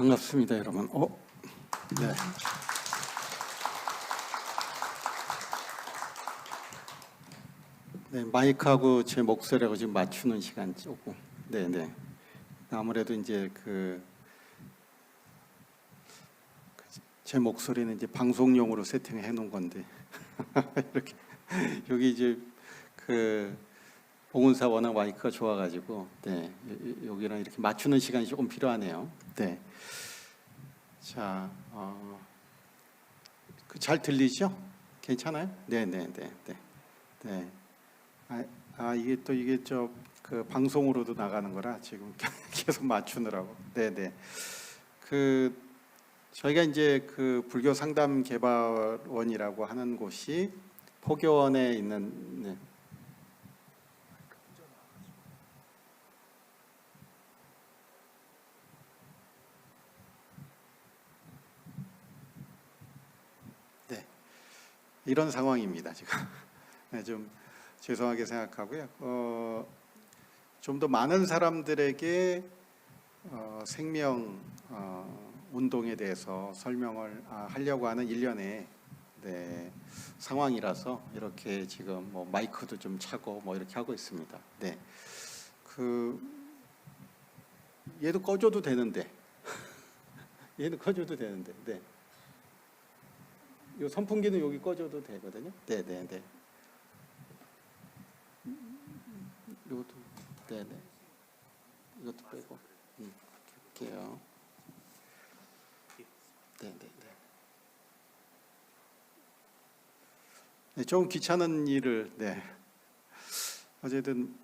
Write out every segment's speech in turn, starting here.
반갑습니다, 여러분. 네. 네, 마이크하고 제 목소리하고 지금 맞추는 시간 조금. 네, 네. 아무래도 이제 제 목소리는 이제 방송용으로 세팅해 놓은 건데 이렇게 여기 이제 봉은사 워낙 마이크가 좋아가지고 네, 여기랑 이렇게 맞추는 시간이 조금 필요하네요. 네. 자, 잘 들리죠? 괜찮아요? 네, 네, 네, 네, 네. 이게 방송으로도 나가는 거라 지금 계속 맞추느라고. 네, 네. 저희가 이제 불교 상담 개발원이라고 하는 곳이 포교원에 있는. 네. 네. 이런 상황입니다, 지금. 네, 좀 죄송하게 생각하고요. 좀 더 많은 사람들에게 생명 운동에 대해서 설명을 하려고 하는 일련의 네, 상황이라서 이렇게 지금 뭐 마이크도 좀 차고 뭐 이렇게 하고 있습니다. 네, 얘도 꺼줘도 되는데, 얘도 꺼줘도 되는데, 네. 이 선풍기는 여기 꺼줘도 되거든요. 네, 네, 네. 이것도, 네, 네. 이것도 빼고, 할게요. 네, 네, 네. 네, 좀 귀찮은 일을, 네. 어쨌든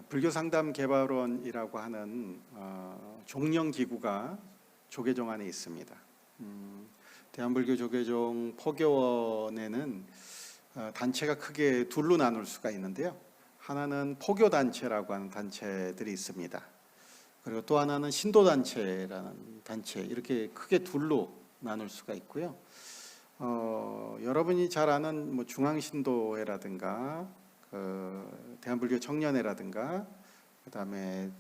불교 상담 개발원이라고 하는 종령 기구가 조계종 안에 있습니다. 대한불교 조계종 포교원에는 단체가 크게 둘로 나눌 수가 있는데요. 하나는 포교 단체라고 하는 단체들이 있습니다. 그리고 또 하나는 신도 단체라는 단체, 이렇게 크게 둘로 나눌 수가 있고요. 여러분이 잘 아는 뭐 중앙신도회라든가 대한불교 청년회라든가 그다음에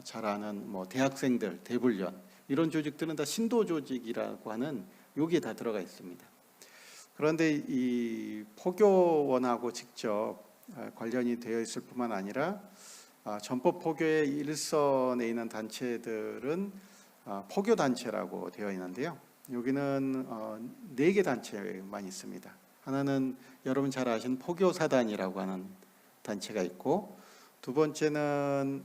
잘 아는 뭐 대학생들 대불련, 이런 조직들은 다 신도 조직이라고 하는 여기에 다 들어가 있습니다. 그런데 이 포교원하고 직접 관련이 되어 있을 뿐만 아니라 전법 포교의 일선에 있는 단체들은 포교 단체라고 되어 있는데요. 여기는 4개 단체만 있습니다. 하나는 여러분 잘 아시는 포교사단이라고 하는 단체가 있고, 두 번째는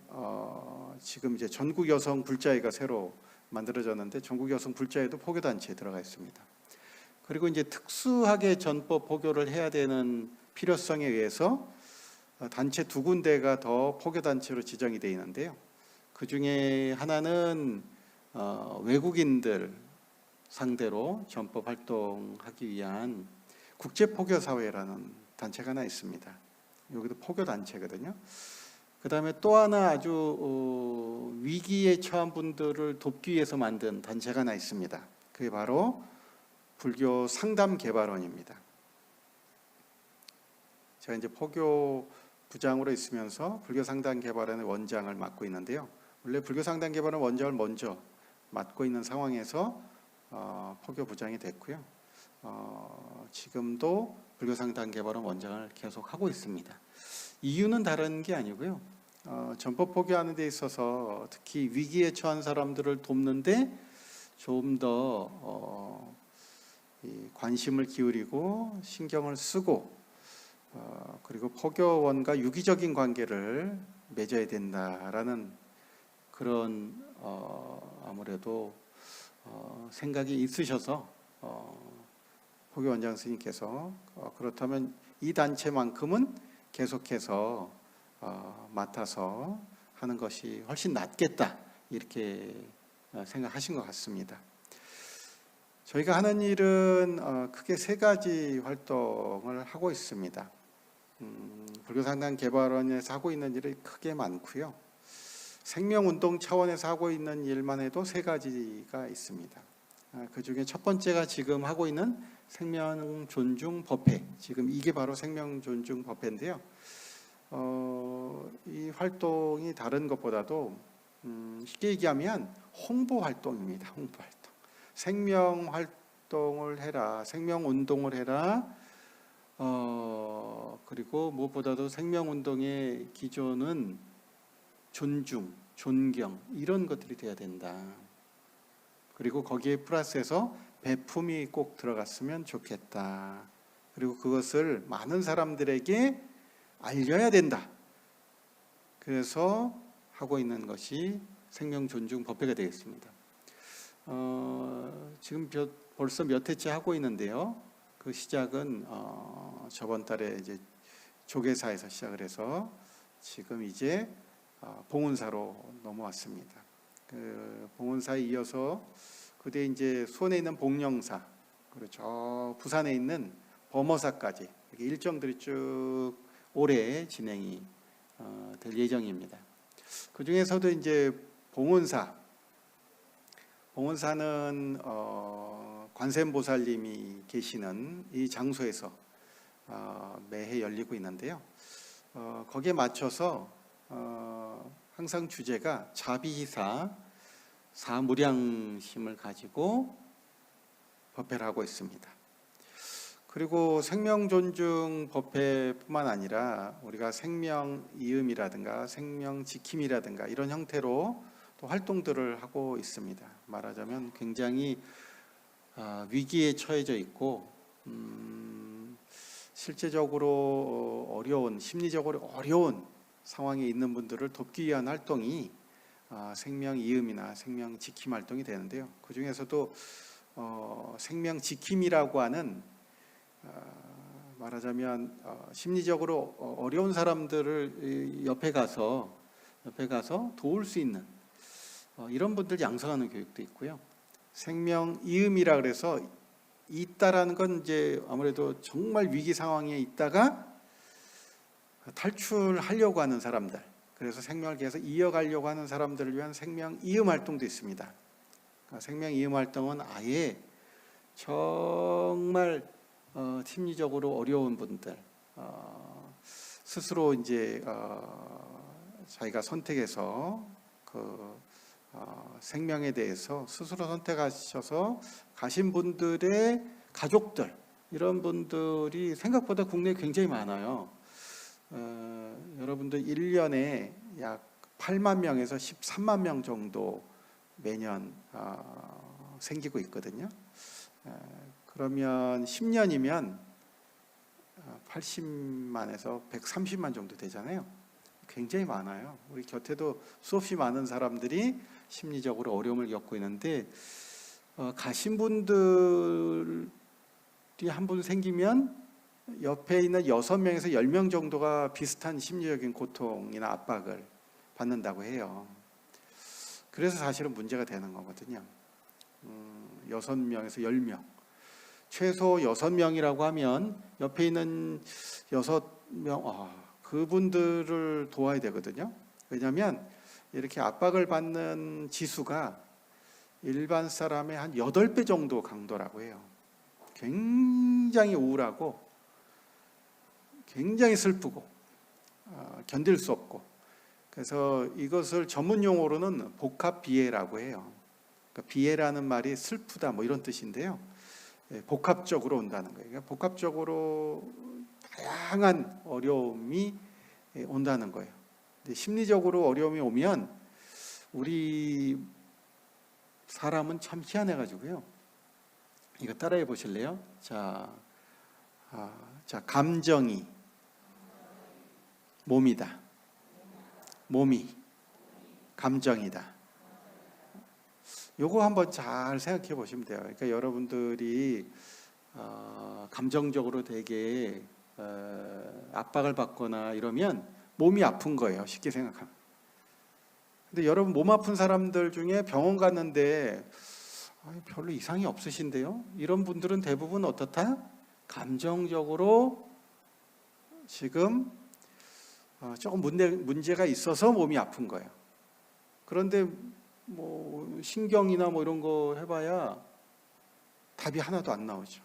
지금 이제 전국 여성 불자회가 새로 만들어졌는데 전국 여성 불자회도 포교 단체에 들어가 있습니다. 그리고 이제 특수하게 전법 포교를 해야 되는 필요성에 의해서 단체 2군데가 더 포교 단체로 지정이 되어 있는데요. 그 중에 하나는 외국인들 상대로 전법 활동하기 위한 국제포교사회라는 단체가 하나 있습니다. 여기도 포교 단체거든요. 그 다음에 또 하나 아주 위기에 처한 분들을 돕기 위해서 만든 단체가 하나 있습니다. 그게 바로 불교 상담 개발원입니다. 제가 이제 포교 부장으로 있으면서 불교 상담 개발원의 원장을 맡고 있는데요. 원래 불교 상담 개발원 원장을 먼저 맡고 있는 상황에서 포교 부장이 됐고요. 지금도 불교 상담 개발원 원장을 계속 하고 있습니다. 이유는 다른 게 아니고요. 전법 포교하는 데 있어서 특히 위기에 처한 사람들을 돕는데 좀 더 관심을 기울이고 신경을 쓰고 그리고 포교원과 유기적인 관계를 맺어야 된다라는 그런 아무래도 생각이 있으셔서 포교 원장 스님께서 그렇다면 이 단체만큼은 계속해서 맡아서 하는 것이 훨씬 낫겠다, 이렇게 생각하신 것 같습니다. 저희가 하는 일은 크게 3가지 활동을 하고 있습니다. 불교상담 개발원에서 하고 있는 일이 크게 많고요. 생명운동 차원에서 하고 있는 일만 해도 3가지가 있습니다. 그 중에 첫 번째가 지금 하고 있는 생명존중법회, 지금 이게 바로 생명존중법회인데요. 이 활동이 다른 것보다도 쉽게 얘기하면 홍보 활동입니다. 홍보 활동. 생명 활동을 해라. 생명 운동을 해라. 그리고 무엇보다도 생명 운동의 기조는 존중, 존경 이런 것들이 돼야 된다. 그리고 거기에 플러스해서 배품이 꼭 들어갔으면 좋겠다. 그리고 그것을 많은 사람들에게 알려야 된다. 그래서 하고 있는 것이 생명존중법회가 되겠습니다. 지금 벌써 몇 해째 하고 있는데요. 그 시작은 저번 달에 이제 조계사에서 시작을 해서 지금 이제 봉은사로 넘어왔습니다. 그 봉은사에 이어서 그때 이제 수원에 있는 복령사, 그리고 저 부산에 있는 범어사까지 이렇게 일정들이 쭉 올해 진행이 될 예정입니다. 그 중에서도 이제 봉은사는 관세음보살님이 계시는 이 장소에서 매해 열리고 있는데요. 거기에 맞춰서 항상 주제가 자비희사 사무량심을 가지고 법회를 하고 있습니다. 그리고 생명존중 법회뿐만 아니라 우리가 생명이음이라든가 생명지킴이라든가 이런 형태로 또 활동들을 하고 있습니다. 말하자면 굉장히 위기에 처해져 있고 실제적으로 어려운, 심리적으로 어려운 상황에 있는 분들을 돕기 위한 활동이 생명이음이나 생명지킴 활동이 되는데요. 그 중에서도 생명지킴이라고 하는 말하자면 심리적으로 어려운 사람들을 옆에 가서 도울 수 있는 이런 분들 양성하는 교육도 있고요. 생명이음이라 그래서 있다라는 건 이제 아무래도 정말 위기 상황에 있다가 탈출하려고 하는 사람들, 그래서 생명을 계속 이어가려고 하는 사람들을 위한 생명이음 활동도 있습니다. 생명이음 활동은 아예 정말 심리적으로 어려운 분들, 스스로 이제 자기가 선택해서 그 생명에 대해서 스스로 선택하셔서 가신 분들의 가족들, 이런 분들이 생각보다 국내에 굉장히 많아요. 여러분들 1년에 약 8만 명에서 13만 명 정도 매년 생기고 있거든요. 그러면 10년이면 80만에서 130만 정도 되잖아요. 굉장히 많아요. 우리 곁에도 수없이 많은 사람들이 심리적으로 어려움을 겪고 있는데 가신 분들이 한 분 생기면 옆에 있는 6명에서 10명 정도가 비슷한 심리적인 고통이나 압박을 받는다고 해요. 그래서 사실은 문제가 되는 거거든요. 6명에서 10명. 최소 6명이라고 하면 옆에 있는 6명, 그분들을 도와야 되거든요. 왜냐하면 이렇게 압박을 받는 지수가 일반 사람의 한 8배 정도 강도라고 해요. 굉장히 우울하고 굉장히 슬프고 견딜 수 없고, 그래서 이것을 전문 용어로는 복합비애라고 해요. 그러니까 비애라는 말이 슬프다 뭐 이런 뜻인데요. 복합적으로 온다는 거예요. 그러니까 복합적으로 다양한 어려움이 온다는 거예요. 근데 심리적으로 어려움이 오면 우리 사람은 참 희한해가지고요. 이거 따라해 보실래요? 자, 감정이 몸이다. 몸이 감정이다. 요거 한번 잘 생각해 보시면 돼요. 그러니까 여러분들이 감정적으로 되게 압박을 받거나 이러면 몸이 아픈 거예요. 쉽게 생각하면. 근데 여러분 몸 아픈 사람들 중에 병원 갔는데 별로 이상이 없으신데요? 이런 분들은 대부분 어떻다? 감정적으로 지금 조금 문제가 있어서 몸이 아픈 거예요. 그런데 뭐 신경이나 뭐 이런 거 해봐야 답이 하나도 안 나오죠.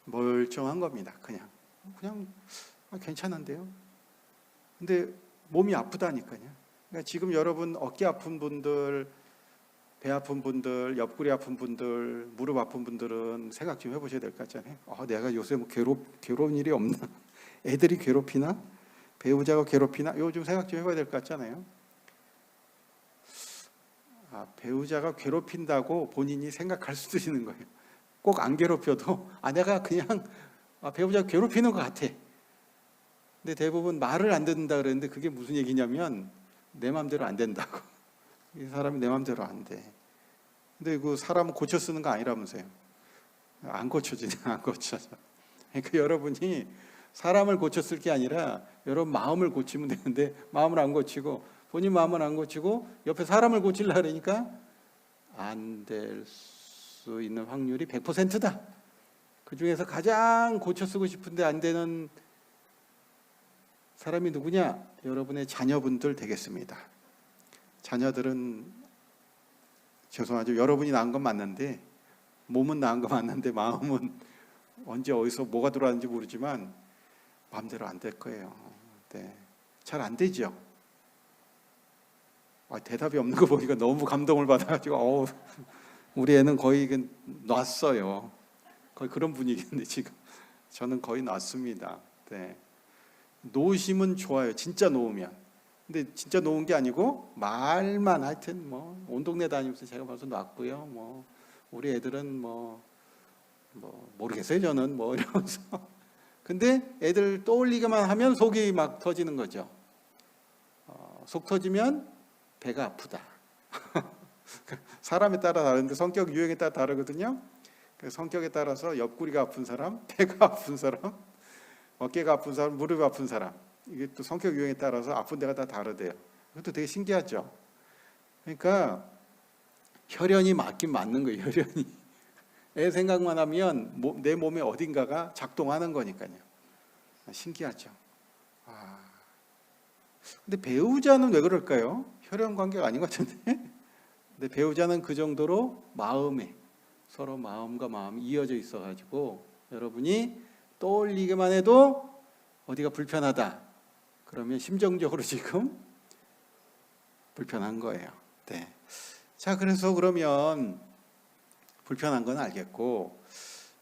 멀쩡한 겁니다. 그냥 괜찮은데요. 근데 몸이 아프다니까요. 그러니까 지금 여러분 어깨 아픈 분들, 배 아픈 분들, 옆구리 아픈 분들, 무릎 아픈 분들은 생각 좀 해보셔야 될 것 같잖아요. 내가 요새 뭐 괴로운 일이 없나? 애들이 괴롭히나? 배우자가 괴롭히나? 이거 좀 생각 좀 해봐야 될 것 같잖아요. 배우자가 괴롭힌다고 본인이 생각할 수도 있는 거예요. 꼭 안 괴롭혀도 내가 그냥 배우자가 괴롭히는 것 같아. 근데 대부분 말을 안 듣는다 그랬는데 그게 무슨 얘기냐면 내 마음대로 안 된다고. 이 사람이 내 마음대로 안 돼. 근데 그 사람은 고쳐 쓰는 거 아니라면서요. 안 고쳐지냐, 안 고쳐져. 그러니까 여러분이 사람을 고쳐 쓸 게 아니라 여러분 마음을 고치면 되는데 마음을 안 고치고 본인 마음을 안 고치고 옆에 사람을 고치려고 그러니까 안 될 수 있는 확률이 100%다. 그 중에서 가장 고쳐 쓰고 싶은데 안 되는 사람이 누구냐? 여러분의 자녀분들 되겠습니다. 자녀들은 죄송하죠. 여러분이 낳은 건 맞는데 몸은 낳은 거 맞는데 마음은 언제 어디서 뭐가 들어왔는지 모르지만 마음대로 안 될 거예요. 네. 잘 안 되죠. 대답이 없는 거 보니까 너무 감동을 받아가지고 우리 애는 거의 놨어요. 거의 그런 분위기인데 지금 저는 거의 놨습니다. 네. 놓으시면 좋아요. 진짜 놓으면. 근데 진짜 놓은 게 아니고 말만 하여튼 뭐 온 동네 다니면서 제가 벌써 놨고요. 우리 애들은 모르겠어요. 저는 이러면서. 근데 애들 떠올리기만 하면 속이 막 터지는 거죠. 속 터지면 배가 아프다. 사람에 따라 다른데 성격 유형에 따라 다르거든요. 성격에 따라서 옆구리가 아픈 사람, 배가 아픈 사람, 어깨가 아픈 사람, 무릎이 아픈 사람, 이게 또 성격 유형에 따라서 아픈 데가 다 다르대요. 그것도 되게 신기하죠. 그러니까 혈연이 맞긴 맞는 거예요. 혈연이. 애 생각만 하면 내 몸의 어딘가가 작동하는 거니까요. 신기하죠. 근데 배우자는 왜 그럴까요? 혈연 관계가 아닌 것 같은데. 근데 배우자는 그 정도로 마음에 서로 마음과 마음이 이어져 있어가지고 여러분이 떠올리기만 해도 어디가 불편하다. 그러면 심정적으로 지금 불편한 거예요. 네. 자, 그래서 그러면 불편한 건 알겠고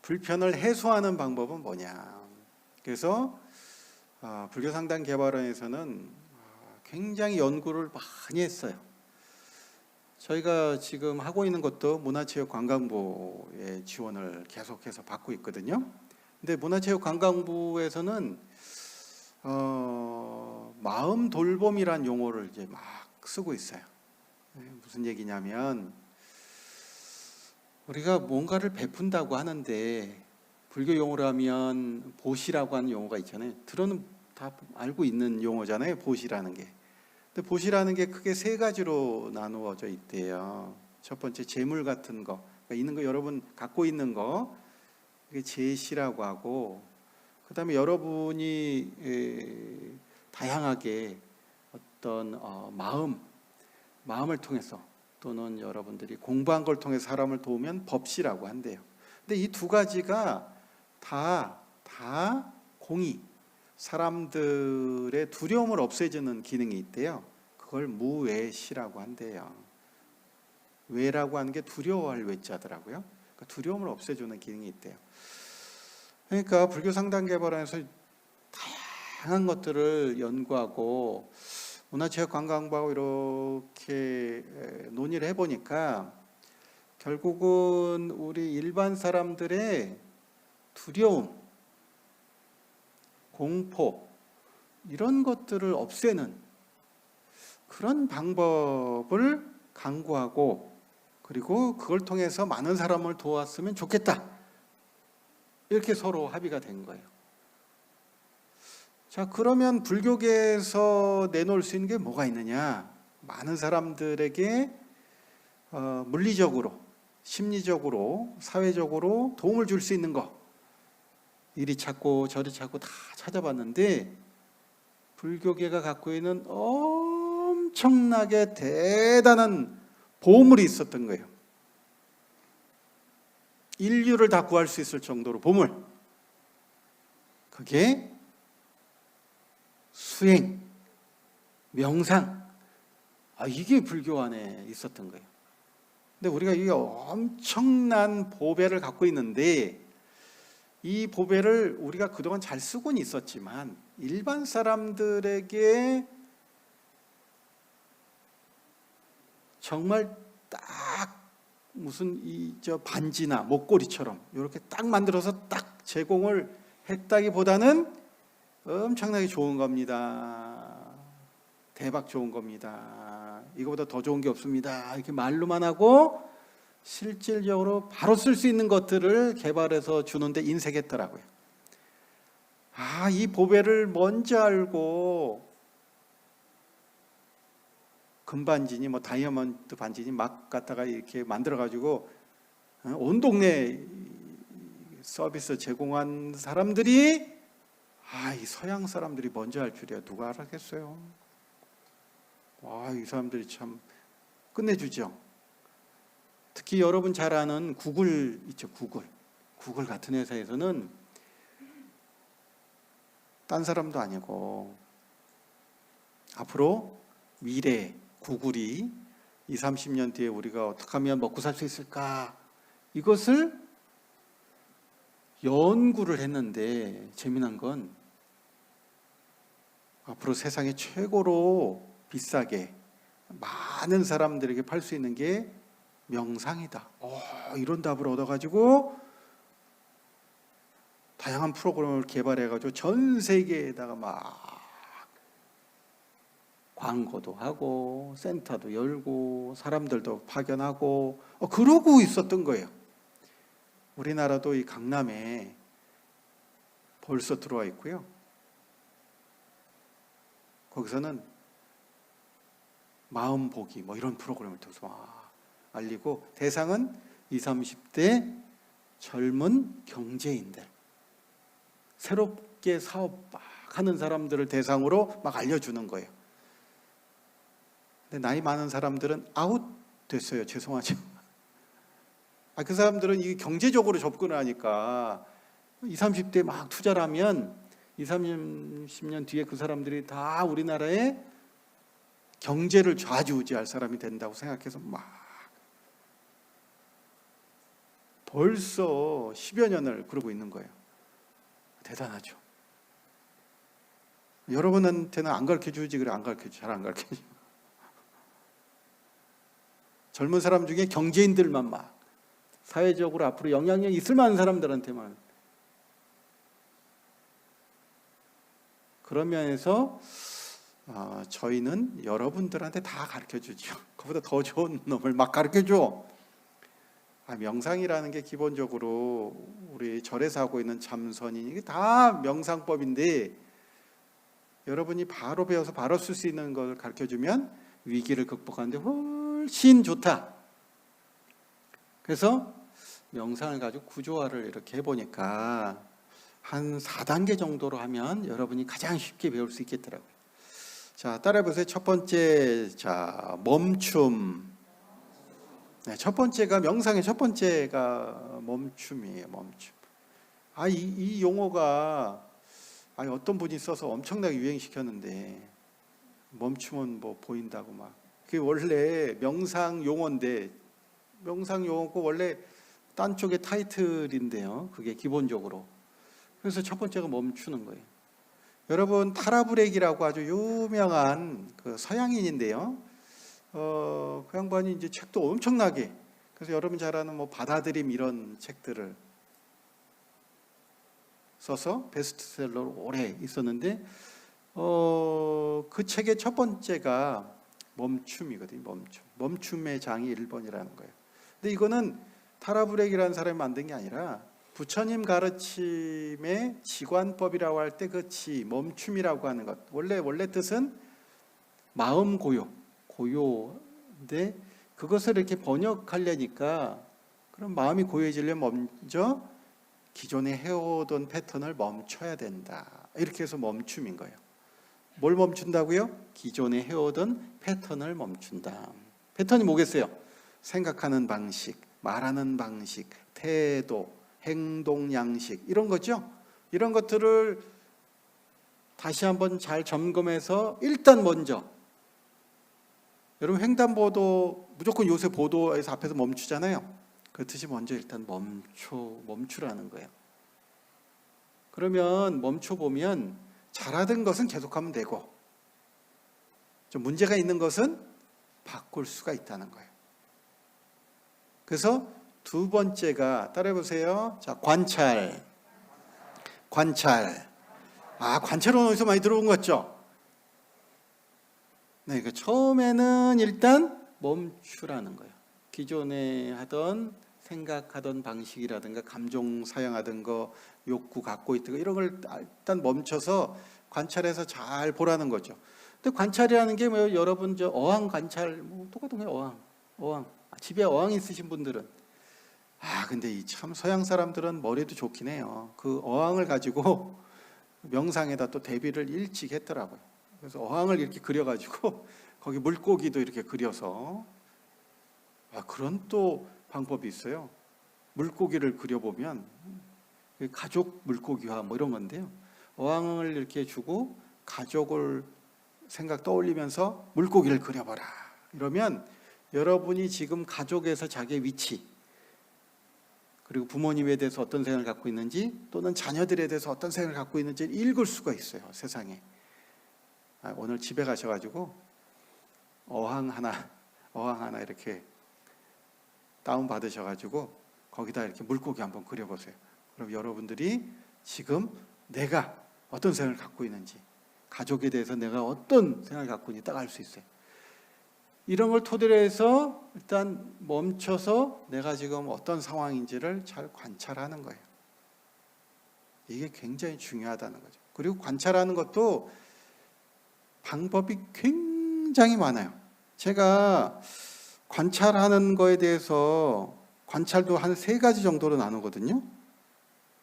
불편을 해소하는 방법은 뭐냐? 그래서 불교 상담 개발원에서는 굉장히 연구를 많이 했어요. 저희가 지금 하고 있는 것도 문화체육관광부의 지원을 계속해서 받고 있거든요. 근데 문화체육관광부에서는 마음 돌봄이란 용어를 이제 막 쓰고 있어요. 무슨 얘기냐면 우리가 뭔가를 베푼다고 하는데 불교 용어로 하면 보시라고 하는 용어가 있잖아요. 들어는 다 알고 있는 용어잖아요. 보시라는 게. 근데 보시라는 게 크게 세 가지로 나누어져 있대요. 첫 번째 재물 같은 거, 그러니까 있는 거 여러분 갖고 있는 거, 그게 제시라고 하고, 그다음에 여러분이 다양하게 어떤 마음을 통해서 또는 여러분들이 공부한 걸 통해서 사람을 도우면 법시라고 한대요. 근데 이 두 가지가 다 공이 사람들의 두려움을 없애주는 기능이 있대요. 그걸 무외시라고 한대요. 외라고 하는 게 두려워할 외자더라고요. 그러니까 두려움을 없애주는 기능이 있대요. 그러니까 불교 상담 개발원에서 다양한 것들을 연구하고 문화체육관광부하고 이렇게 논의를 해보니까 결국은 우리 일반 사람들의 두려움, 공포 이런 것들을 없애는 그런 방법을 강구하고 그리고 그걸 통해서 많은 사람을 도왔으면 좋겠다. 이렇게 서로 합의가 된 거예요. 자, 그러면 불교계에서 내놓을 수 있는 게 뭐가 있느냐? 많은 사람들에게 물리적으로, 심리적으로, 사회적으로 도움을 줄 수 있는 거. 이리 찾고 저리 찾고 다 찾아봤는데 불교계가 갖고 있는 엄청나게 대단한 보물이 있었던 거예요. 인류를 다 구할 수 있을 정도로 보물. 그게 수행, 명상, 이게 불교 안에 있었던 거예요. 근데 우리가 이 엄청난 보배를 갖고 있는데 이 보배를 우리가 그동안 잘 쓰고는 있었지만 일반 사람들에게 정말 딱 무슨 저 반지나 목걸이처럼 이렇게 딱 만들어서 딱 제공을 했다기보다는 엄청나게 좋은 겁니다. 대박 좋은 겁니다. 이거보다 더 좋은 게 없습니다. 이렇게 말로만 하고 실질적으로 바로 쓸 수 있는 것들을 개발해서 주는데 인색했더라고요. 이 보배를 먼저 알고 금반지니 뭐 다이아몬드 반지니 막 갖다가 이렇게 만들어 가지고 온 동네 서비스 제공한 사람들이 이 서양 사람들이 먼저 할 줄이야 누가 알았겠어요. 이 사람들이 참 끝내주죠. 특히 여러분 잘 아는 구글 있죠. 구글 같은 회사에서는 딴 사람도 아니고 앞으로 미래 구글이 20, 30년 뒤에 우리가 어떻게 하면 먹고 살 수 있을까 이것을 연구를 했는데 재미난 건 앞으로 세상에 최고로 비싸게 많은 사람들에게 팔 수 있는 게 명상이다. 이런 답을 얻어가지고 다양한 프로그램을 개발해가지고 전 세계에다가 막 광고도 하고 센터도 열고 사람들도 파견하고 그러고 있었던 거예요. 우리나라도 이 강남에 벌써 들어와 있고요. 거기서는 마음보기 뭐 이런 프로그램을 통해서 막 알리고 대상은 20, 30대 젊은 경제인들 새롭게 사업 막 하는 사람들을 대상으로 막 알려주는 거예요. 근데 나이 많은 사람들은 아웃 됐어요. 죄송하죠. 그 사람들은 이 경제적으로 접근을 하니까 20, 30대 막 투자를 하면 20, 30년 뒤에 그 사람들이 다 우리나라의 경제를 좌지우지할 사람이 된다고 생각해서 막 벌써 10여 년을 그러고 있는 거예요. 대단하죠. 여러분한테는 안 가르쳐주지 그래 안 가르쳐주지 잘 안 가르쳐주지. 젊은 사람 중에 경제인들만 막 사회적으로 앞으로 영향력이 있을 만한 사람들한테만 그런 면에서 저희는 여러분들한테 다 가르쳐주죠. 그보다 더 좋은 놈을 막 가르쳐줘. 명상이라는 게 기본적으로 우리 절에서 하고 있는 참선이 이게 다 명상법인데 여러분이 바로 배워서 바로 쓸 수 있는 걸 가르쳐주면 위기를 극복하는데 훨씬 좋다. 그래서 명상을 가지고 구조화를 이렇게 해보니까 한 4단계 정도로 하면 여러분이 가장 쉽게 배울 수 있겠더라고요. 자, 따라해보세요. 첫 번째, 멈춤. 네, 첫 번째가 명상의 첫 번째가 멈춤이에요. 멈춤. 이 용어가 어떤 분이 써서 엄청나게 유행시켰는데 멈춤은 뭐 보인다고 막. 그게 원래 명상 용어인데 명상 용어고 원래 딴 쪽의 타이틀인데요. 그게 기본적으로. 그래서 첫 번째가 멈추는 거예요. 여러분 타라브렉이라고 아주 유명한 그 서양인인데요. 그 양반이 이제 책도 엄청나게 그래서 여러분 잘 아는 뭐 받아들임 이런 책들을 써서 베스트셀러로 오래 있었는데 그 책의 첫 번째가 멈춤이거든요. 멈춤의 장이 1번이라는 거예요. 근데 이거는 타라브렉이라는 사람이 만든 게 아니라 부처님 가르침의 지관법이라고 할 때 그 멈춤이라고 하는 것 원래 뜻은 마음 고요인데 그것을 이렇게 번역하려니까 그럼 마음이 고요해지려면 먼저 기존에 해오던 패턴을 멈춰야 된다. 이렇게 해서 멈춤인 거예요. 뭘 멈춘다고요? 기존에 해오던 패턴을 멈춘다. 패턴이 뭐겠어요? 생각하는 방식, 말하는 방식, 태도, 행동 양식 이런 거죠. 이런 것들을 다시 한번 잘 점검해서 일단 먼저 여러분 횡단보도 무조건 요새 보도에서 앞에서 멈추잖아요. 그렇듯이 먼저 일단 멈추라는 거예요. 그러면 멈춰보면 잘하던 것은 계속하면 되고 좀 문제가 있는 것은 바꿀 수가 있다는 거예요. 그래서 두 번째가 따라해보세요. 자, 관찰. 관찰은 어디서 많이 들어본 것 같죠? 네, 그 처음에는 일단 멈추라는 거예요. 기존에 하던 생각하던 방식이라든가 감정 사용하던 거, 욕구 갖고 있던 거 이런 걸 일단 멈춰서 관찰해서 잘 보라는 거죠. 근데 관찰이라는 게 뭐 여러분 저 어항 관찰 뭐 똑같은 거예요. 어항. 집에 어항 있으신 분들은 근데 이 참 서양 사람들은 머리도 좋긴 해요. 그 어항을 가지고 명상에다 또 대비를 일찍 했더라고요. 그래서 어항을 이렇게 그려가지고 거기 물고기도 이렇게 그려서 그런 또 방법이 있어요. 물고기를 그려보면 가족 물고기화 뭐 이런 건데요. 어항을 이렇게 주고 가족을 생각 떠올리면서 물고기를 그려봐라. 이러면 여러분이 지금 가족에서 자기의 위치 그리고 부모님에 대해서 어떤 생각을 갖고 있는지 또는 자녀들에 대해서 어떤 생각을 갖고 있는지 읽을 수가 있어요. 세상에. 오늘 집에 가셔가지고 어항 하나 이렇게 다운 받으셔가지고 거기다 이렇게 물고기 한번 그려보세요. 그럼 여러분들이 지금 내가 어떤 생각을 갖고 있는지 가족에 대해서 내가 어떤 생각을 갖고 있는지 딱 알 수 있어요. 이런 걸 토대로 해서 일단 멈춰서 내가 지금 어떤 상황인지를 잘 관찰하는 거예요. 이게 굉장히 중요하다는 거죠. 그리고 관찰하는 것도 방법이 굉장히 많아요. 제가 관찰하는 거에 대해서 관찰도 한 3가지 정도로 나누거든요.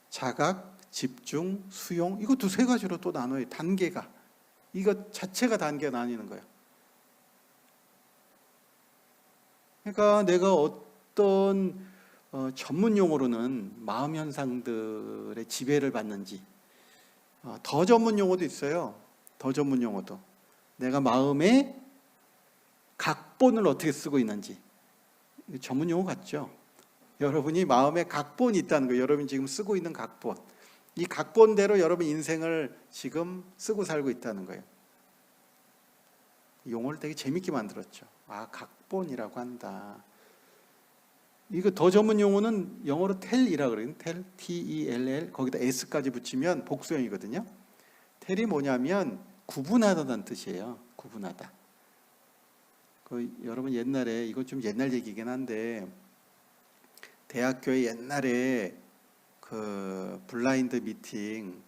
자각, 집중, 수용 이것도 3가지로 또 나눠요. 단계가. 이것 자체가 단계가 나뉘는 거예요. 그러니까 내가 어떤 전문 용어로는 마음 현상들의 지배를 받는지 더 전문 용어도 있어요. 더 전문 용어도 내가 마음의 각본을 어떻게 쓰고 있는지 전문 용어 같죠? 여러분이 마음에 각본이 있다는 거예요. 여러분이 지금 쓰고 있는 각본. 이 각본대로 여러분 인생을 지금 쓰고 살고 있다는 거예요. 용어를 되게 재밌게 만들었죠. 각본이라고 한다. 이거 더 전문 용어는 영어로 tell이라고 그래요. T-E-L-L 거기다 S까지 붙이면 복수형이거든요. tell이 뭐냐면 구분하다는 뜻이에요. 구분하다. 여러분 옛날에 이거 좀 옛날 얘기긴 한데 대학교에 옛날에 그 블라인드 미팅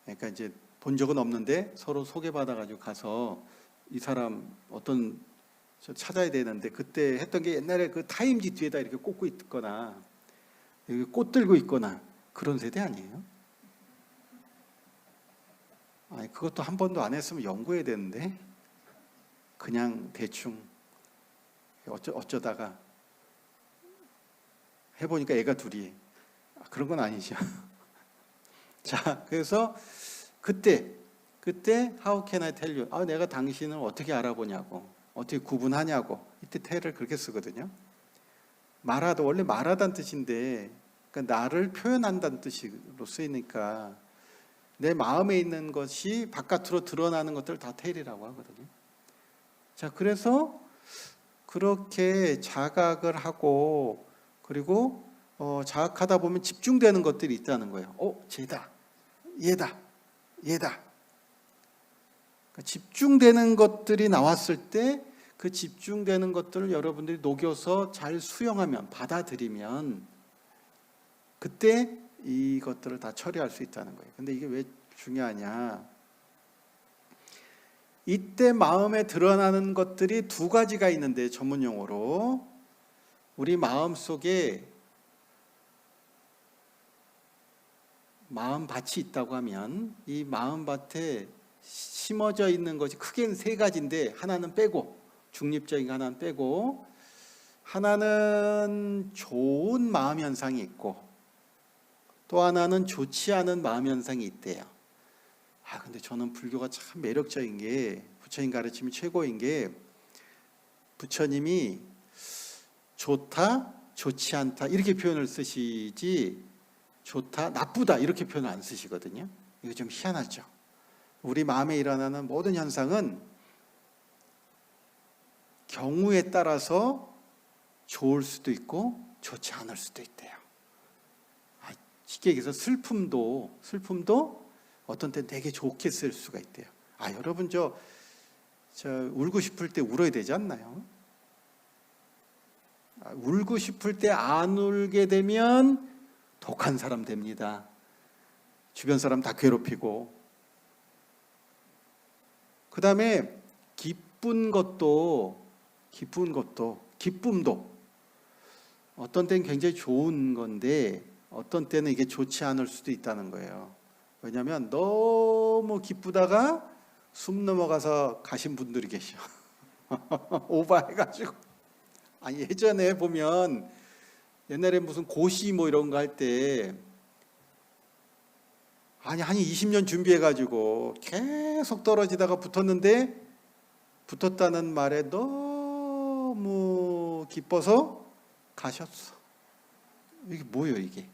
그러니까 이제 본 적은 없는데 서로 소개받아가지고 가서 이 사람 어떤 찾아야 되는데 그때 했던 게 옛날에 그 타임지 뒤에다 이렇게 꽂고 있거나 여기 꽃 들고 있거나 그런 세대 아니에요? 그것도 한 번도 안 했으면 연구해야 되는데 그냥 대충 어쩌다가 해보니까 애가 둘이 그런 건 아니죠. 자, 그래서 그때 How can I tell you? 내가 당신을 어떻게 알아보냐고 어떻게 구분하냐고 이때 tell을 그렇게 쓰거든요. 말하다 원래 말하다는 뜻인데 그러니까 나를 표현한다는 뜻으로 쓰이니까 내 마음에 있는 것이 바깥으로 드러나는 것들을 다 tell이라고 하거든요. 자, 그래서 그렇게 자각을 하고 그리고 자각하다 보면 집중되는 것들이 있다는 거예요. 쟤다, 얘다. 그러니까 집중되는 것들이 나왔을 때 그 집중되는 것들을 여러분들이 녹여서 잘 수용하면 받아들이면 그때 이것들을 다 처리할 수 있다는 거예요. 근데 이게 왜 중요하냐? 이때 마음에 드러나는 것들이 2가지가 있는데 전문 용어로 우리 마음속에 마음밭이 있다고 하면 이 마음밭에 심어져 있는 것이 크게는 3가지인데 하나는 빼고 중립적인 하나는 빼고 하나는 좋은 마음 현상이 있고 또 하나는 좋지 않은 마음 현상이 있대요. 근데 저는 불교가 참 매력적인 게 부처님 가르침이 최고인 게 부처님이 좋다, 좋지 않다 이렇게 표현을 쓰시지 좋다, 나쁘다 이렇게 표현을 안 쓰시거든요. 이거 좀 희한하죠. 우리 마음에 일어나는 모든 현상은 경우에 따라서 좋을 수도 있고 좋지 않을 수도 있대요. 쉽게 얘기해서 슬픔도 어떤 때는 되게 좋게 쓸 수가 있대요. 여러분 저 울고 싶을 때 울어야 되지 않나요? 울고 싶을 때 안 울게 되면 독한 사람 됩니다. 주변 사람 다 괴롭히고. 그 다음에 기쁨도 어떤 때는 굉장히 좋은 건데 어떤 때는 이게 좋지 않을 수도 있다는 거예요. 왜냐하면 너무 기쁘다가 숨 넘어가서 가신 분들이 계셔. 오버해가지고. 예전에 보면 옛날에 무슨 고시 뭐 이런 거 할 때 한 20년 준비해가지고 계속 떨어지다가 붙었다는 말에 너무 기뻐서 가셨어. 이게 뭐예요 이게?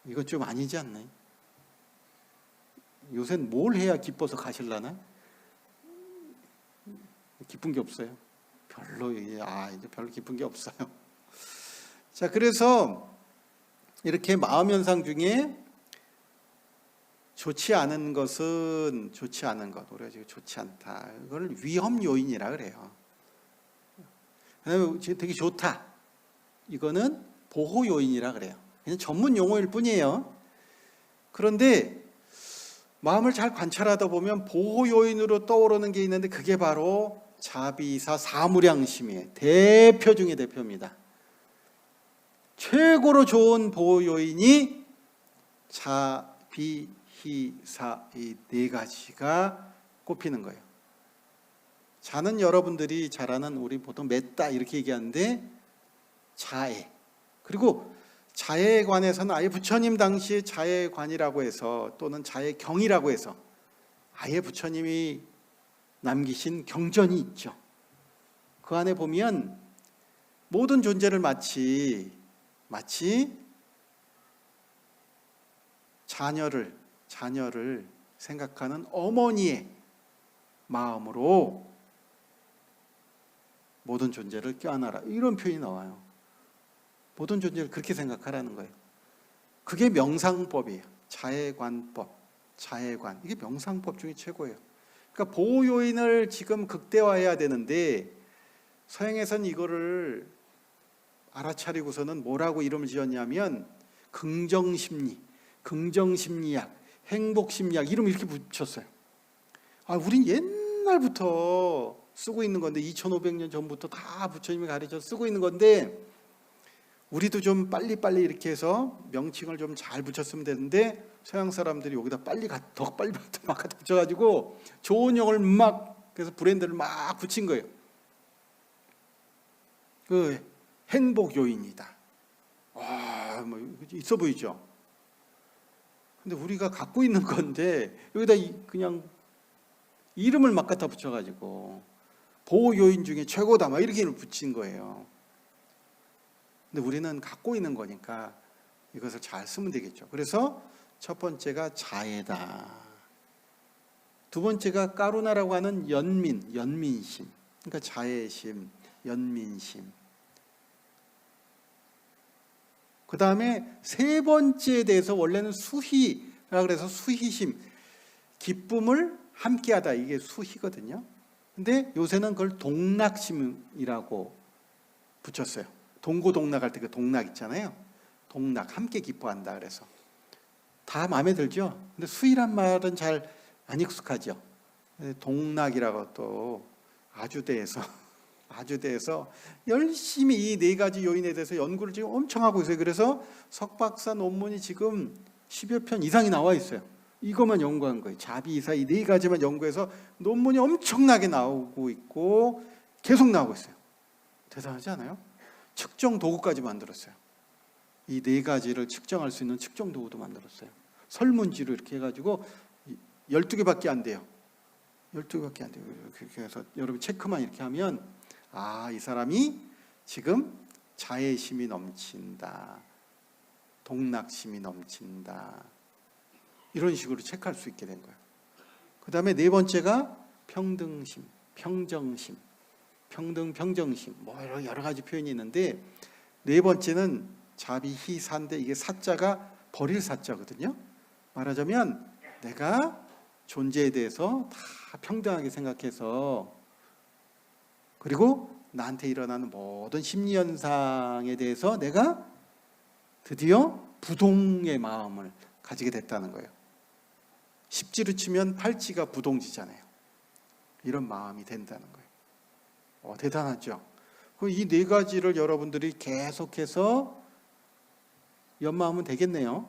이거 좀 아니지 않나요? 요새는 뭘 해야 기뻐서 가실라나? 기쁜 게 없어요. 이제 별로 기쁜 게 없어요. 자, 그래서 이렇게 마음 현상 중에 좋지 않은 것은 좋지 않은 것, 우리가 지금 좋지 않다. 이걸 위험 요인이라 그래요. 그다음에 되게 좋다. 이거는 보호 요인이라 그래요. 그냥 전문 용어일 뿐이에요. 그런데 마음을 잘 관찰하다 보면 보호 요인으로 떠오르는 게 있는데 그게 바로 자비사 사무량심의 대표 중의 대표입니다. 최고로 좋은 보호 요인이 자비희사 이 네 가지가 꼽히는 거예요. 자는 여러분들이 잘 아는 우리 보통 맺다 이렇게 얘기하는데 자애. 그리고 자애에 관해서는 아예 부처님 당시에 자애관이라고 해서 또는 자애경이라고 해서 아예 부처님이 남기신 경전이 있죠. 그 안에 보면 모든 존재를 마치 자녀를 생각하는 어머니의 마음으로 모든 존재를 껴안아라 이런 표현이 나와요. 모든 존재를 그렇게 생각하라는 거예요. 그게 명상법이에요. 자애관법, 자애관. 이게 명상법 중에 최고예요. 그러니까 보호 요인을 지금 극대화해야 되는데 서양에서는 이거를 알아차리고서는 뭐라고 이름을 지었냐면 긍정심리, 긍정심리학, 행복심리학 이름 이렇게 붙였어요. 우린 옛날부터 쓰고 있는 건데 2500년 전부터 다 부처님이 가르쳐 쓰고 있는 건데 우리도 좀 빨리빨리 이렇게 해서 명칭을 좀 잘 붙였으면 되는데 서양 사람들이 여기다 더 빨리 막 붙여가지고 좋은 용어를 그래서 브랜드를 막 붙인 거예요. 그 행복 요인이다. 뭐 있어 보이죠? 근데 우리가 갖고 있는 건데 여기다 그냥 이름을 막 갖다 붙여가지고 보호 요인 중에 최고다 막 이렇게 붙인 거예요. 근데 우리는 갖고 있는 거니까 이것을 잘 쓰면 되겠죠. 그래서 첫 번째가 자애다. 두 번째가 까루나라고 하는 연민심. 그러니까 자애심, 연민심. 그 다음에 세 번째에 대해서 원래는 수희라 그래서 수희심, 기쁨을 함께하다 이게 수희거든요. 근데 요새는 그걸 동락심이라고 붙였어요. 동고동락할 때 그 동락 있잖아요. 동락, 함께 기뻐한다 그래서. 다 마음에 들죠? 근데 수희란 말은 잘 안 익숙하죠. 동락이라고 또 아주대에서 열심히 이 네 가지 요인에 대해서 연구를 지금 엄청 하고 있어요. 그래서 석박사 논문이 지금 10여 편 이상이 나와 있어요. 이것만 연구한 거예요. 자비이사 이 네 가지만 연구해서 논문이 엄청나게 나오고 있고 계속 나오고 있어요. 대단하지 않아요? 측정 도구까지 만들었어요. 이 네 가지를 측정할 수 있는 측정 도구도 만들었어요. 설문지로 이렇게 해가지고 12개밖에 안 돼요. 12개밖에 안 돼요. 이렇게 해서 여러분 체크만 이렇게 하면 아, 이 사람이 지금 자애심이 넘친다, 동락심이 넘친다, 이런 식으로 체크할 수 있게 된 거예요. 그 다음에 네 번째가 평등심, 평정심, 평등, 평정심, 뭐 여러 가지 표현이 있는데, 네 번째는 자비희사인데 이게 사자가 버릴 사자거든요. 말하자면 내가 존재에 대해서 다 평등하게 생각해서, 그리고 나한테 일어나는 모든 심리현상에 대해서 내가 드디어 부동의 마음을 가지게 됐다는 거예요. 십지로 치면 팔찌가 부동지잖아요. 이런 마음이 된다는 거예요. 대단하죠. 이 네 가지를 여러분들이 계속해서 연마하면 되겠네요.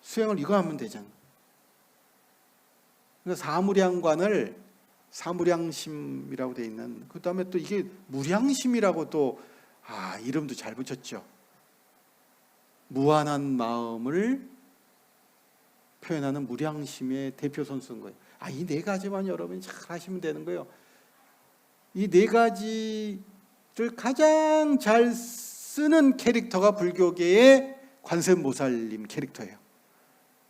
수행을 이거 하면 되잖아요. 그러니까 사무량관을 사무량심이라고 되어 있는, 그 다음에 또 이게 무량심이라고 또 이름도 잘 붙였죠. 무한한 마음을 표현하는 무량심의 대표 선수인 거예요. 이 네 가지만 여러분이 잘 하시면 되는 거예요. 이 네 가지를 가장 잘 쓰는 캐릭터가 불교계의 관세음보살님 캐릭터예요.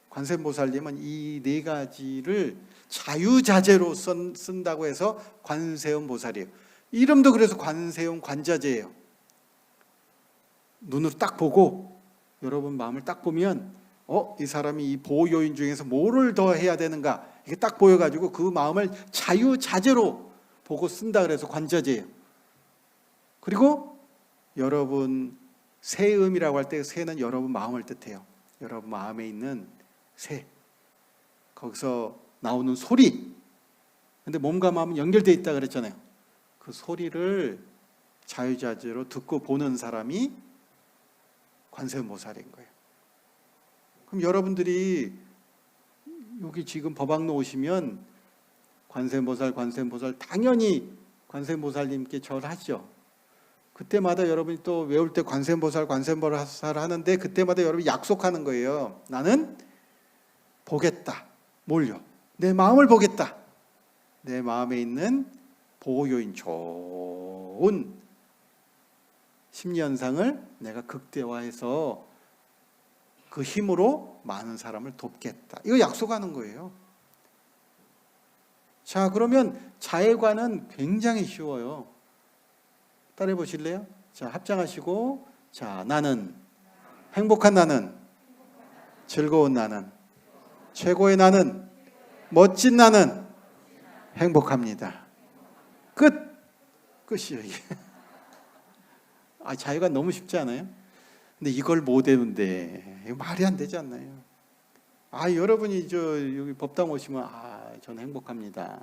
관세음보살님은 이 네 가지를 자유자재로 쓴다고 해서 관세음보살이에요. 이름도 그래서 관세음 관자재예요. 눈으로 딱 보고 여러분 마음을 딱 보면 이 사람이 이 보호 요인 중에서 뭐를 더 해야 되는가, 이게 딱 보여가지고 그 마음을 자유자재로 보고 쓴다 그래서 관자재예요. 그리고 여러분 세음이라고 할 때 세는 여러분 마음을 뜻해요. 여러분 마음에 있는 세, 거기서 나오는 소리. 근데 몸과 마음은 연결되어 있다 그랬잖아요. 그 소리를 자유자재로 듣고 보는 사람이 관세음보살인 거예요. 그럼 여러분들이 여기 지금 법학로 오시면 관세음보살 당연히 관세음보살님께 절하죠. 그때마다 여러분이 또 외울 때 관세음보살 하는데, 그때마다 여러분이 약속하는 거예요. 나는 보겠다. 뭘요? 내 마음을 보겠다. 내 마음에 있는 보호요인, 좋은 심리현상을 내가 극대화해서 그 힘으로 많은 사람을 돕겠다. 이거 약속하는 거예요. 자, 그러면 자애관은 굉장히 쉬워요. 따라해 보실래요? 자, 합장하시고, 자, 나는, 행복한 나는, 즐거운 나는, 최고의 나는, 멋진 나는, 행복합니다. 끝이에요, 이게. 자유가 너무 쉽지 않아요? 근데 이걸 못 외운데, 이거 말이 안 되지 않나요? 여러분이 여기 법당 오시면, 저는 행복합니다.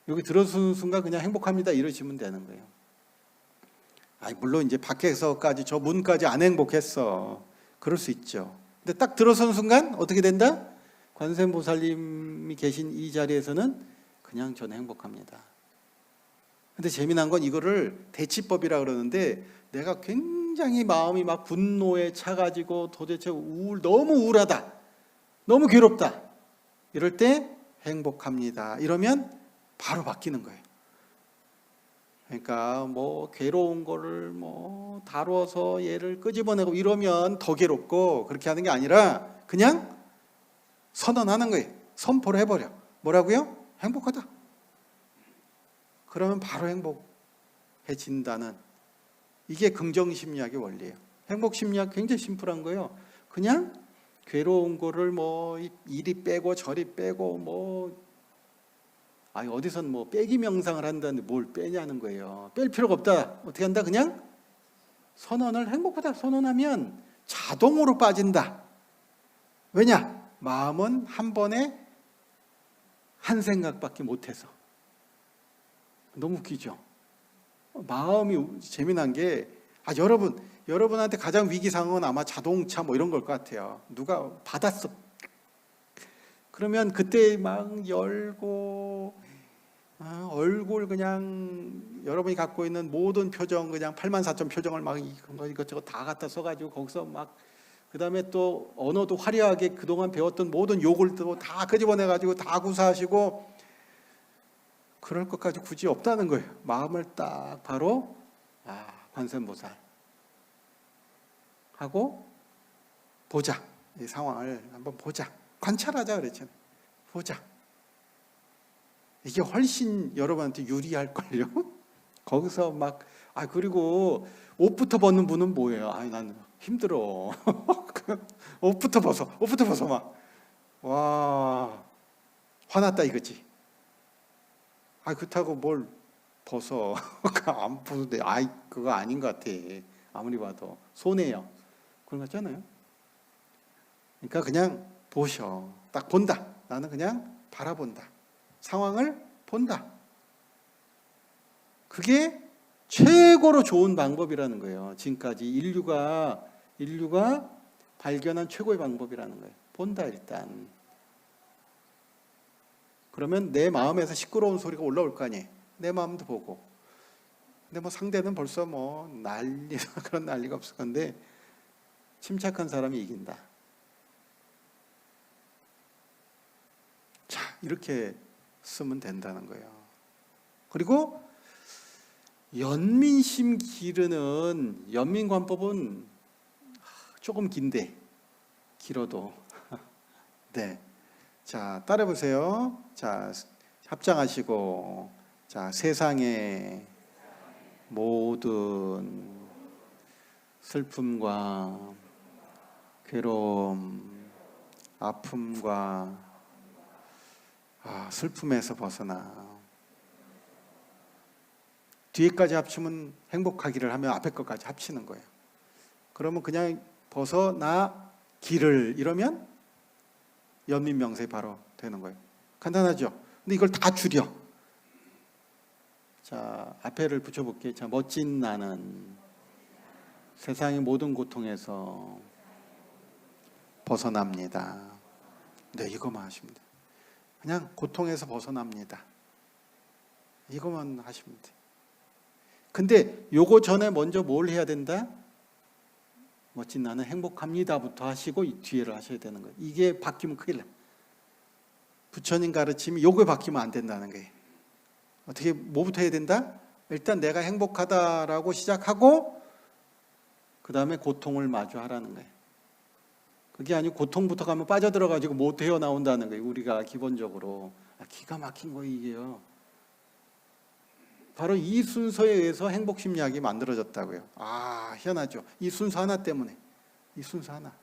여기 들어서는 순간 그냥 행복합니다 이러시면 되는 거예요. 물론 이제 밖에서까지 저 문까지 안 행복했어. 그럴 수 있죠. 근데 딱 들어서는 순간 어떻게 된다? 관세음보살님이 계신 이 자리에서는 그냥 저는 행복합니다. 근데 재미난 건 이거를 대치법이라 그러는데, 내가 굉장히 마음이 막 분노에 차가지고 도대체 너무 우울하다, 너무 괴롭다, 이럴 때 행복합니다 이러면 바로 바뀌는 거예요. 그러니까 괴로운 거를 다뤄서 얘를 끄집어내고 이러면 더 괴롭고, 그렇게 하는 게 아니라 그냥 선언하는 거예요. 선포를 해버려. 뭐라고요? 행복하다. 그러면 바로 행복해진다는, 이게 긍정심리학의 원리예요. 행복심리학 굉장히 심플한 거예요. 그냥 괴로운 거를 이리 빼고 저리 빼고 어디선 빼기 명상을 한다는데 뭘 빼냐는 거예요. 뺄 필요가 없다. 어떻게 한다? 그냥 선언을, 행복하다 선언하면 자동으로 빠진다. 왜냐? 마음은 한 번에 한 생각밖에 못해서. 너무 웃기죠? 마음이 재미난 게, 여러분한테 가장 위기 상황은 아마 자동차 이런 걸 것 같아요. 누가 받았어. 그러면 그때 막 열고, 얼굴 그냥 여러분이 갖고 있는 모든 표정, 그냥 84,000 표정을 막 이것저것 다 갖다 써가지고 거기서 막, 그 다음에 또 언어도 화려하게 그동안 배웠던 모든 욕을 또 다 끄집어내가지고 다 구사하시고, 그럴 것까지 굳이 없다는 거예요. 마음을 딱 바로 관세음보살 하고 보자. 이 상황을 한번 보자. 관찰하자 그랬잖아요. 보자. 이게 훨씬 여러분한테 유리할걸요? 거기서 막, 그리고 옷부터 벗는 분은 뭐예요? 나는 힘들어. 옷부터 벗어 막. 와, 화났다 이거지. 그렇다고 뭘 벗어. 안 벗어도 돼. 그거 아닌 것 같아. 아무리 봐도. 손해요. 그런 거 있잖아요. 그러니까 그냥 보셔. 딱 본다. 나는 그냥 바라본다. 상황을 본다. 그게 최고로 좋은 방법이라는 거예요. 지금까지 인류가 발견한 최고의 방법이라는 거예요. 본다 일단. 그러면 내 마음에서 시끄러운 소리가 올라올 거 아니에요. 내 마음도 보고. 근데 상대는 벌써 그런 난리가 없을 건데 침착한 사람이 이긴다. 자, 이렇게 쓰면 된다는 거예요. 그리고 연민심 기르는 연민관법은 조금 긴데 길어도 네. 자, 따라해 보세요. 자, 합장하시고 자, 세상의 모든 슬픔과 괴로움, 아픔과 슬픔에서 벗어나. 뒤에까지 합치면 행복하기를 하면 앞에 것까지 합치는 거예요. 그러면 그냥 벗어나기를 이러면 연민명세 바로 되는 거예요. 간단하죠? 근데 이걸 다 줄여. 자, 앞에를 붙여볼게요. 자, 멋진 나는 세상의 모든 고통에서 벗어납니다. 네, 이거만 하시면 돼요. 그냥 고통에서 벗어납니다. 이거만 하시면 돼요. 근데 요거 전에 먼저 뭘 해야 된다? 멋진 나는 행복합니다부터 하시고 이 뒤에를 하셔야 되는 거예요. 이게 바뀌면 큰일 나요. 부처님 가르침이 요거 바뀌면 안 된다는 거예요. 어떻게 뭐부터 해야 된다? 일단 내가 행복하다라고 시작하고 그 다음에 고통을 마주하라는 거예요. 그게 아니고 고통부터 가면 빠져들어가지고 못 헤어나온다는 거예요. 우리가 기본적으로. 기가 막힌 거예요 이게요. 바로 이 순서에 의해서 행복심리학이 만들어졌다고요. 희한하죠. 이 순서 하나 때문에. 이 순서 하나.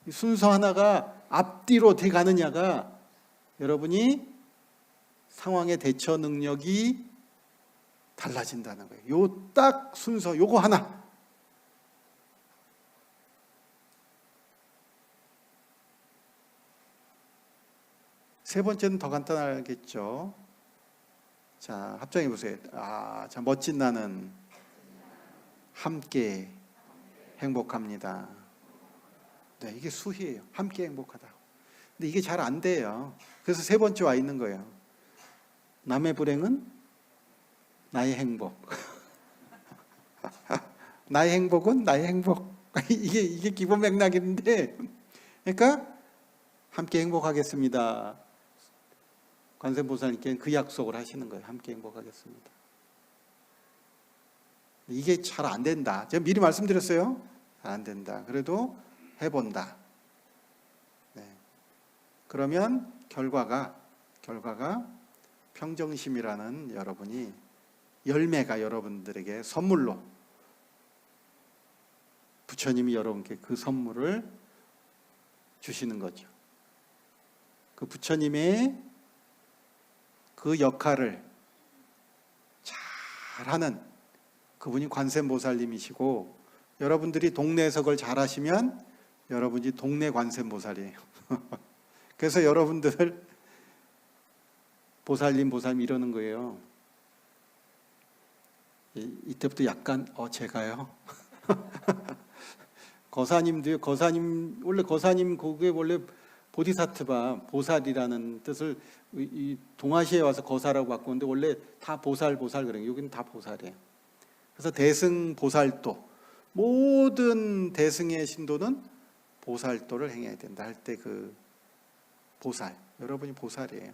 이 순서 하나가 앞뒤로 어떻게 가느냐가 여러분이 상황의 대처 능력이 달라진다는 거예요. 요 딱 순서, 요거 하나. 세 번째는 더 간단하겠죠. 자, 합장해 보세요. 자, 멋진 나는 함께 행복합니다. 네, 이게 수희예요. 함께 행복하다. 근데 이게 잘 안 돼요. 그래서 세 번째 와 있는 거예요. 남의 불행은 나의 행복. 나의 행복은 나의 행복. 이게 기본 맥락인데, 그러니까 함께 행복하겠습니다. 관세음보살님께는 그 약속을 하시는 거예요. 함께 행복하겠습니다. 이게 잘 안 된다. 제가 미리 말씀드렸어요. 잘 안 된다. 그래도 해본다. 네. 그러면 결과가 평정심이라는 여러분이 열매가 여러분들에게 선물로 부처님이 여러분께 그 선물을 주시는 거죠. 그 부처님의 그 역할을 잘하는 그분이 관세음보살님이시고 여러분들이 동네에서 그걸 잘하시면 여러분이 동네 관세음보살이에요. 그래서 여러분들 보살님 보살님 이러는 거예요. 이때부터 약간 제가요. 거사님도요. 원래 거사님 그게 원래 보디사트바 보살이라는 뜻을 이 동아시아에 와서 거사라고 바꾸는데 원래 다 보살 그래요. 여기는 다 보살이에요. 그래서 대승 보살도 모든 대승의 신도는 보살도를 행해야 된다 할 때 그 보살 여러분이 보살이에요.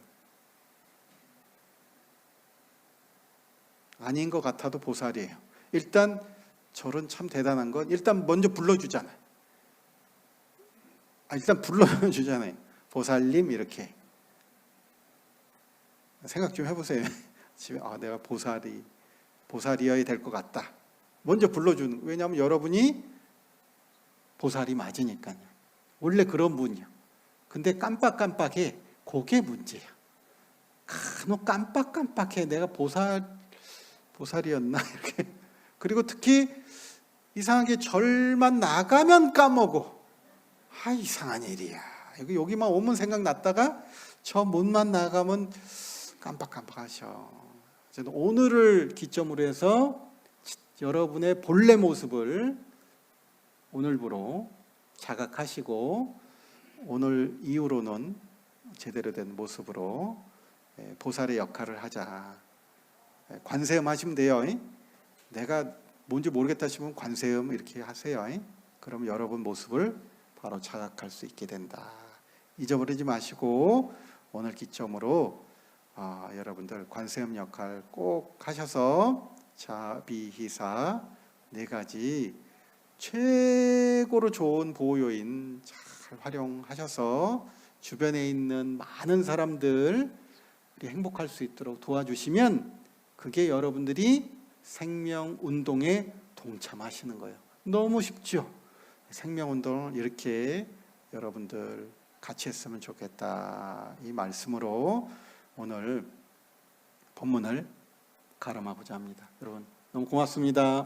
아닌 것 같아도 보살이에요. 일단 절은 참 대단한 건 일단 먼저 불러주잖아요. 일단 불러주잖아요. 보살님 이렇게. 생각 좀 해보세요. 집에 내가 보살이어야 될 것 같다. 먼저 불러주는. 왜냐하면 여러분이 보살이 맞으니까요. 원래 그런 분이요. 근데 깜빡깜빡해. 그게 문제야. 간혹 깜빡깜빡해. 내가 보살이었나 이렇게. 그리고 특히 이상하게 절만 나가면 까먹어. 이상한 일이야. 여기만 오면 생각났다가 저 문만 나가면 깜빡깜빡하셔. 저는 오늘을 기점으로 해서 여러분의 본래 모습을 오늘부로 자각하시고 오늘 이후로는 제대로 된 모습으로 보살의 역할을 하자. 관세음 하시면 돼요. 내가 뭔지 모르겠다 싶으면 관세음 이렇게 하세요. 그럼 여러분 모습을 바로 자각할 수 있게 된다. 잊어버리지 마시고 오늘 기점으로 여러분들 관세음 역할 꼭 하셔서 자비희사 4가지 최고로 좋은 보호요인 잘 활용하셔서 주변에 있는 많은 사람들이 행복할 수 있도록 도와주시면 그게 여러분들이 생명운동에 동참하시는 거예요. 너무 쉽죠? 생명운동을 이렇게 여러분들 같이 했으면 좋겠다. 이 말씀으로 오늘 본문을 가름하고자 합니다. 여러분 너무 고맙습니다.